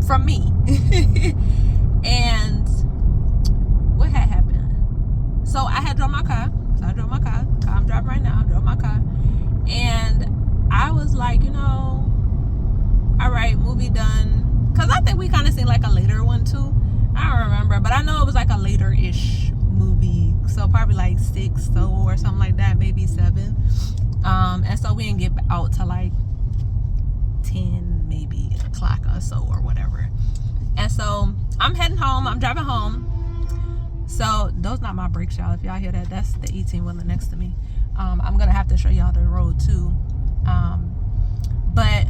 from me. And what had happened? So I had drove my car. Car I'm driving right now. I drove my car. And I was like, all right, movie done. Because I think we kind of seen like a later one too. I don't remember. But I know it was like a later-ish movie. So probably like 6 or something like that. Maybe 7. And so we didn't get out till like 10 maybe o'clock or so or whatever. And so I'm heading home. I'm driving home. So those not my brakes, y'all. If y'all hear that, that's the 18-wheeler next to me. I'm gonna have to show y'all the road too. But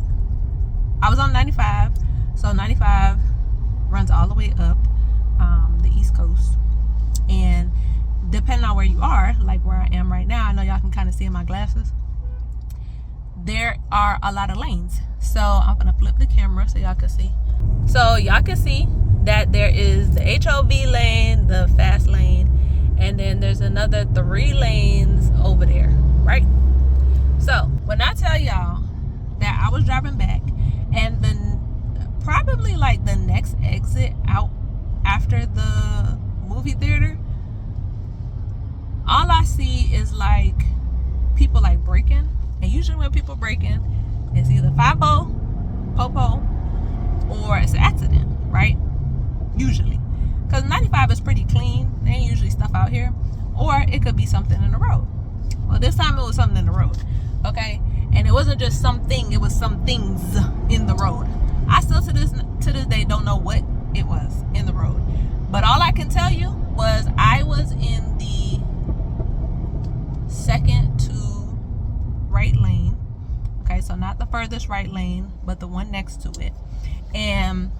I was on 95. So 95 runs all the way up the East Coast. And depending on where you are, like where I am right now, I know y'all can kind of see in my glasses, there are a lot of lanes. So I'm gonna flip the camera so y'all can see. So y'all can see that there is the HOV lane, the fast lane, and then there's another 3 lanes over there, right? So when I tell y'all that I was driving back, and then probably like the next exit out after the movie theater, all I see is like people like braking. And usually when people braking, it's either 5-0, popo, or it's an accident, right? Usually. Because 95 is pretty clean. There ain't usually stuff out here. Or it could be something in the road. Well, this time it was something in the road. Okay? And it wasn't just something, it was some things in the road. I still to this day don't know what it was in the road. But all I can tell you was I was in the second to right lane. Okay, so not the furthest right lane, but the one next to it. And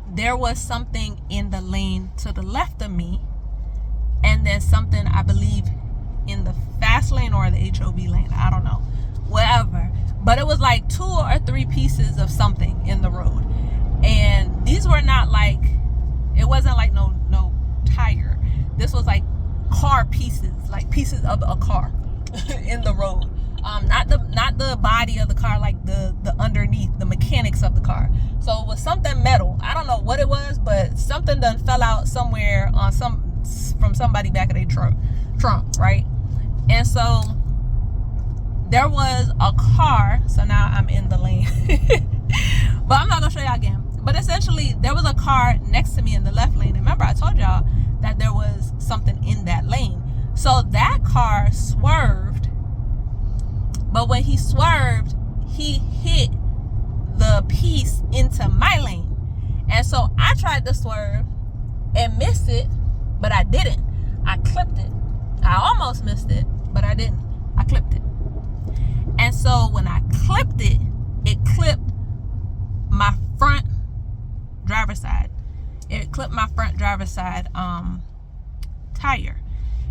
there was something in the lane to the left of me, and then something, I believe, in the fast lane or the HOV lane. I don't know. Whatever. But it was like 2 or 3 pieces of something in the road. And these were not like, it wasn't like no tire. This was like car pieces, like pieces of a car in the road. Not the body of the car, like the underneath, the mechanics of the car. So it was something metal. I don't know what it was, but something done fell out somewhere on from somebody back of their trunk, right? And so there was a car. So now I'm in the lane, but I'm not gonna show y'all again. But essentially, there was a car next to me in the left lane. And remember, I told y'all that there was something in that lane. So that car swerved. But when he swerved, he hit the piece into my lane. And so I tried to swerve and miss it, but I didn't. I clipped it. I almost missed it, but I didn't. I clipped it. And so when I clipped it, it clipped my front driver's side. It clipped my front driver's side tire.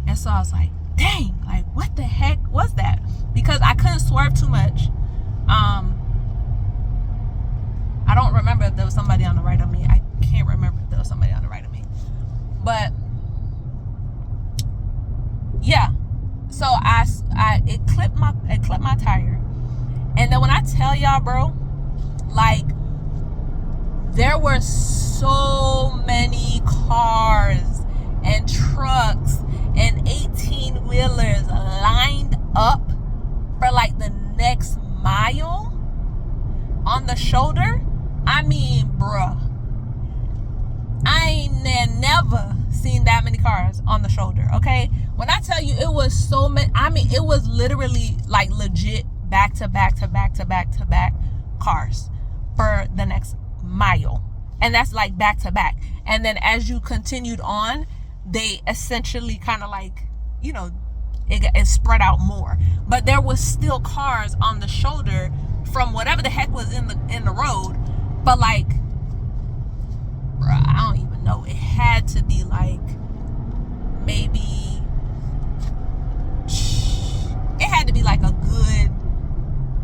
And so I was like, dang, like what the heck was that? Because I couldn't swerve too much. I don't remember if there was somebody on the right of me. I can't remember if there was somebody on the right of me. But yeah, so it clipped my tire. And then when I tell y'all, bro, like there were so many cars and trucks and 18-wheelers lined up for like the next mile on the shoulder. I mean, bruh, I ain't never seen that many cars on the shoulder. Okay, when I tell you it was so many, I mean it was literally like legit back to back cars for the next mile. And that's like back to back. And then as you continued on, they essentially kind of like, it spread out more. But there was still cars on the shoulder from whatever the heck was in the road. But like, bruh, I don't even know. It had to be like maybe, it had to be like a good,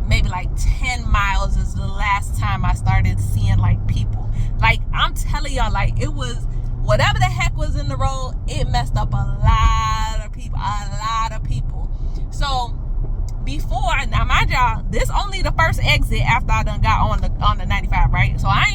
maybe like 10 miles is the last time I started seeing like people. Like I'm telling y'all, like it was, whatever the heck was in the road, it messed up a lot of people. So before, now mind y'all, this only the first exit after I done got on the 95, right? So I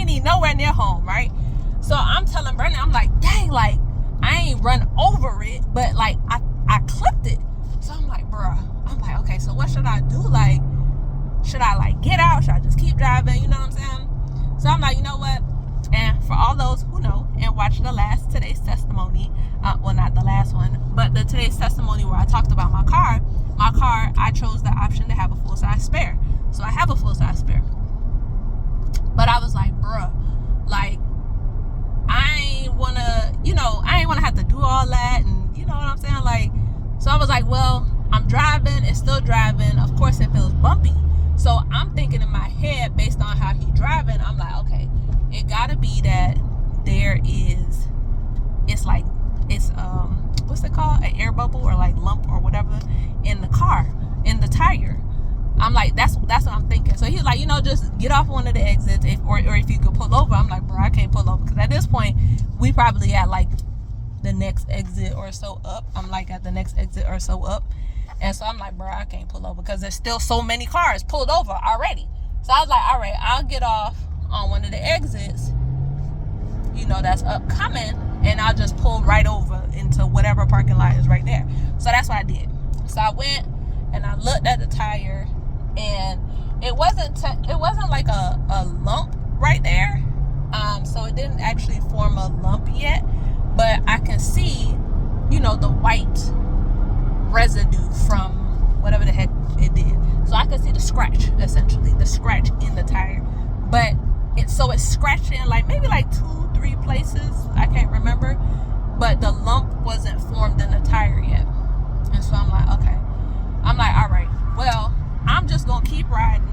like, you know what? And for all those who know and watched today's testimony, well, not the last one, but the today's testimony where I talked about my car, I chose the option to have a full-size spare. So I have a full-size spare. But I was like, bruh, like, I ain't want to have to do all that. And you know what I'm saying? Like, so I was like, well, I'm driving. It's still driving. Of course, it feels bumpy. So I'm thinking in my head, based on how he's driving, I'm like, okay, it gotta be that it's what's it called? An air bubble or like lump or whatever in the car, in the tire. I'm like, that's what I'm thinking. So he's like, just get off one of the exits, or if you could pull over. I'm like, bro, I can't pull over, because at this point we probably at like the next exit or so up. I'm like at the next exit or so up, and so I'm like, bro, I can't pull over because there's still so many cars pulled over already. So I was like, all right, I'll get off on one of the exits, that's upcoming, and I'll just pull right over into whatever parking lot is right there. So that's what I did. So I went and I looked at the tire, and it wasn't like a lump right there. So it didn't actually form a lump yet, but I can see, the white residue from whatever the heck it did. So I can see the scratch, essentially, the scratch in the tire. But it's scratched in like maybe like 2-3 places. I can't remember. But the lump wasn't formed in the tire yet. And so I'm like, okay. I'm like, all right, well, I'm just going to keep riding.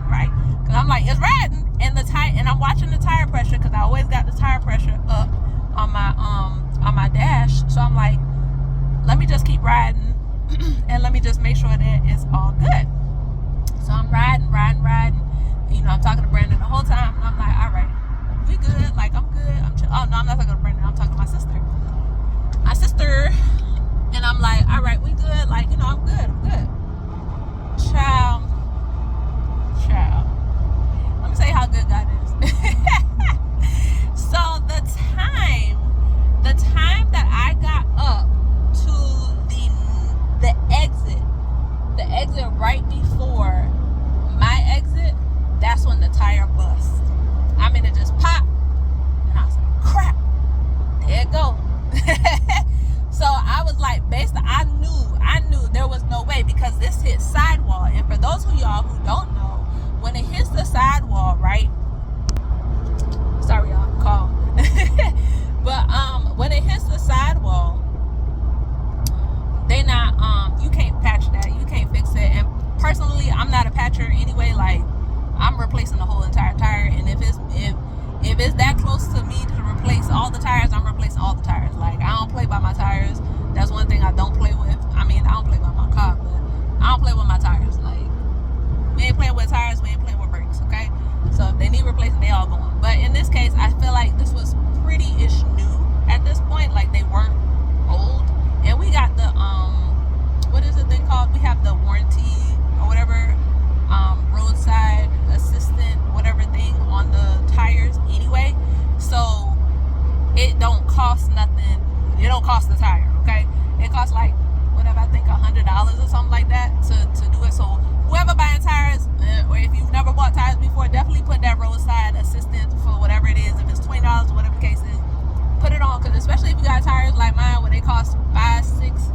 Right? Because I'm like, it's riding. And I'm watching the tire pressure, because I always got the tire pressure up on my dash. So I'm like, let me just keep riding and let me just make sure that it's all good. So I'm riding. I'm talking to Brandon the whole time. And I'm like, all right, we good. Like, I'm good. I'm chill. Oh, no, I'm not talking to Brandon. I'm talking to my sister. And I'm like, all right, we good. Like, I'm good. Child. Let me tell you how good God is. So the time that I got up to the exit right before my exit, that's when the tire bust. I mean, it just popped, and I was like, crap, there it go. So I was like, I knew there was no way, because this hit sidewall. And for those of y'all who don't know, when it hits the sidewall, right? Sorry, y'all, I'm calm. But when it hits the sidewall, you can't patch that. You can't fix it. And personally, I'm not a patcher anyway. Like, I'm replacing the whole entire tire. And if it's that close to me to replace all the tires, I'm replacing all the tires. Like, I don't play by my tires. That's one thing I don't play with. I mean, I don't play by my car, but I don't play with my tires. Like, we ain't playing with tires, we ain't playing with brakes, okay? So if they need replacing, they all going. But in this case, I feel like this was pretty-ish new at this point. Like, they weren't old. And we got the, what is the thing called? We have the warranty or whatever, roadside assistant, whatever thing on the tires anyway. So it don't cost nothing. It don't cost the tire, okay? It costs like, whatever, I think $100 or something like that to do it. So whoever buying tires, or if you've never bought tires before, definitely put that roadside assistance for whatever it is. If it's $20 or whatever the case is, put it on. Because especially if you got tires like mine where they cost $500-$600,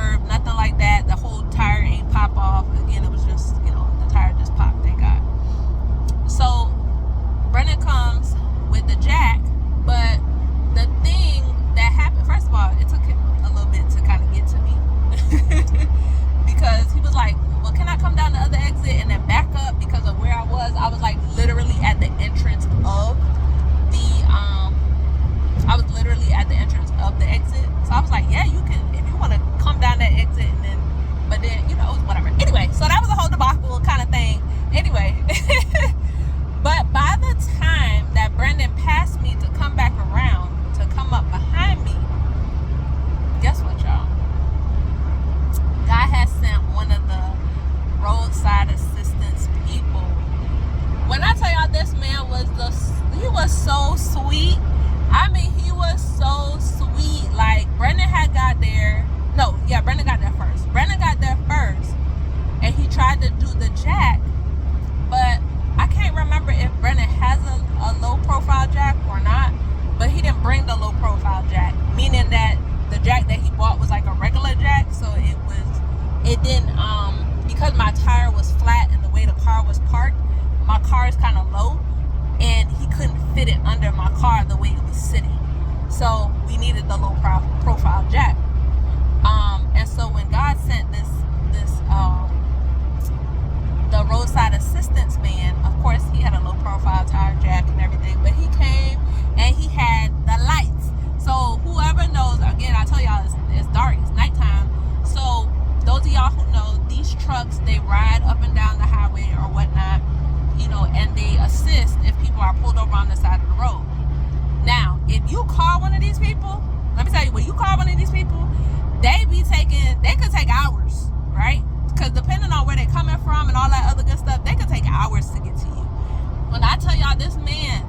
curb, nothing like that. The whole tire ain't pop off. Again, it was just, the tire just popped, thank God. So Brendan comes with the jack, but the thing that happened, first of all, it took him a little bit to kind of get to me. Because he was like, well, can I come down the other exit and then back up? Because of where I was like literally at the entrance of the exit. So I was like, yeah, you can, if you want to come down that exit, and then, but then, whatever. Anyway, so that was a whole debacle kind of thing. Anyway, but by the time that Brendan passed me to come back around, to come up behind me, guess what, y'all? God has sent one of the roadside assistance people. When I tell y'all, this man he was so sweet. I mean, he was so sweet. Like, Brendan got there first. Brendan got there first, and he tried to do the jack, but I can't remember if Brendan has a low profile jack or not, but he didn't bring the low profile jack, meaning that the jack that he bought was like a regular jack, so it didn't, because my tire was flat and the way the car was parked, my car is kind of low, and he couldn't fit it under my car the way it was sitting. So we needed the low profile jack. And so when God sent the roadside assistance man, of course he had a low profile tire jack and everything, but he came and he had the lights. So whoever knows, again, I tell y'all it's dark, it's nighttime. So those of y'all who know, these trucks, they ride up and down the highway or whatnot, and they assist if people are pulled over on the side of the road. Now, if you call one of these people, let me tell you, when you call one of these people, they could take hours, right? Because depending on where they're coming from and all that other good stuff, they could take hours to get to you. When I tell y'all, this man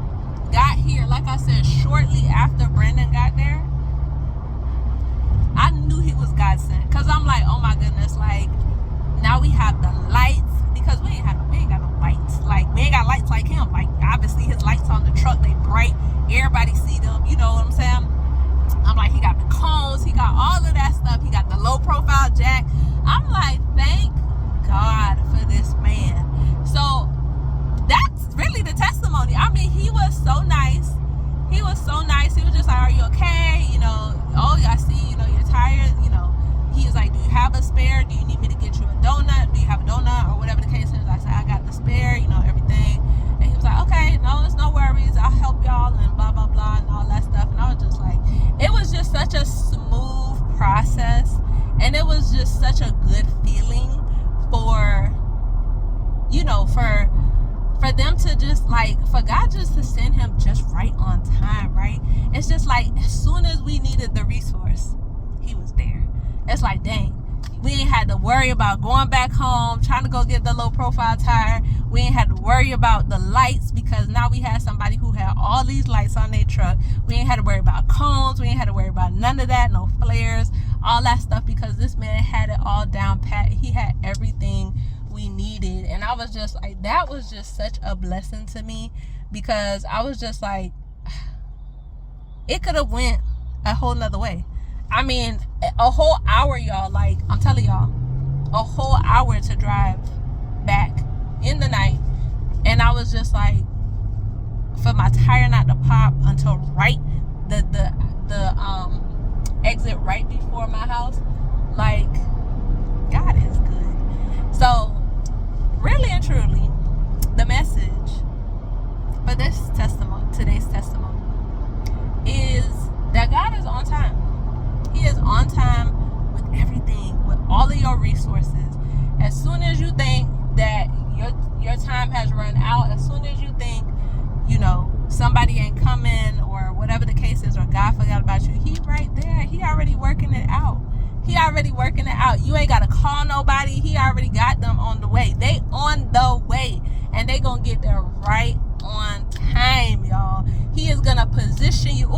got here, like I said, shortly after Brendan got there, I knew he was God sent. Because I'm like, oh my goodness, like, now we have the lights, because we ain't got no lights. Like, we ain't got lights like him. Like, obviously his lights on the truck, they bright. Everybody see them, you know what I'm saying? I'm like, he got the cones, he got all of that stuff. He got the low profile jack. I'm like, thank God for this man. So that's really the testimony. I mean, he was so nice. He was so nice. He was just like, are you okay? Oh, I see, you're tired. He was like, do you have a spare? Do you need me to get you a donut? Do you have a donut? Or whatever the case is. I said, I got the spare, everything. And he was like, okay, no, it's no worries. I'll help y'all and blah, blah, blah, and all that stuff. And I was just like, it was just such a smooth process. And it was just such a good feeling for them to just like, for God just to send him just right on time, right? It's just like, as soon as we needed the resource, he was there. It's like, dang, we ain't had to worry about going back home, trying to go get the low profile tire. We ain't had to worry about the lights, because now we had somebody who had all these lights on their truck. We ain't had to worry about cones. We ain't had to worry about none of that, no flares, all that stuff, because this man had it all down pat. He had everything we needed. And I was just like, that was just such a blessing to me, because I was just like, it could have went a whole nother way. I mean, a whole hour, y'all, like, I'm telling y'all, a whole hour to drive back in the night. And I was just like, for my tire not to pop until right the exit right before my house, like, God is good. So really and truly, the message for this testimony, today's testimony, is that God is on time. He is on time with everything, with all of your resources. As soon as you think that your time has run out, as soon as you think, somebody ain't coming or whatever the case is, or God forgot about you, he right there. He already working it out. You ain't got to call nobody. He already got them on the way. They on the way, and they gonna get there right on time, y'all. He is gonna position you.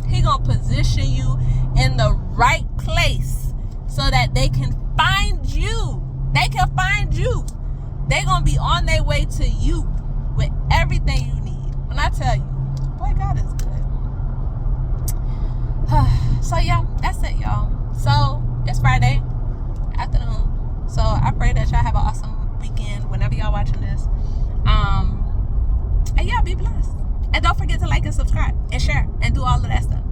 He gonna position you in the right place so that they can find you. They gonna be on their way to you with everything you need. When I tell you, boy, God is good. So yeah, that's it, y'all. So it's Friday. afternoon. So I pray that y'all have an awesome weekend whenever y'all watching this. And y'all be blessed. And don't forget to like and subscribe and share and do all of that stuff.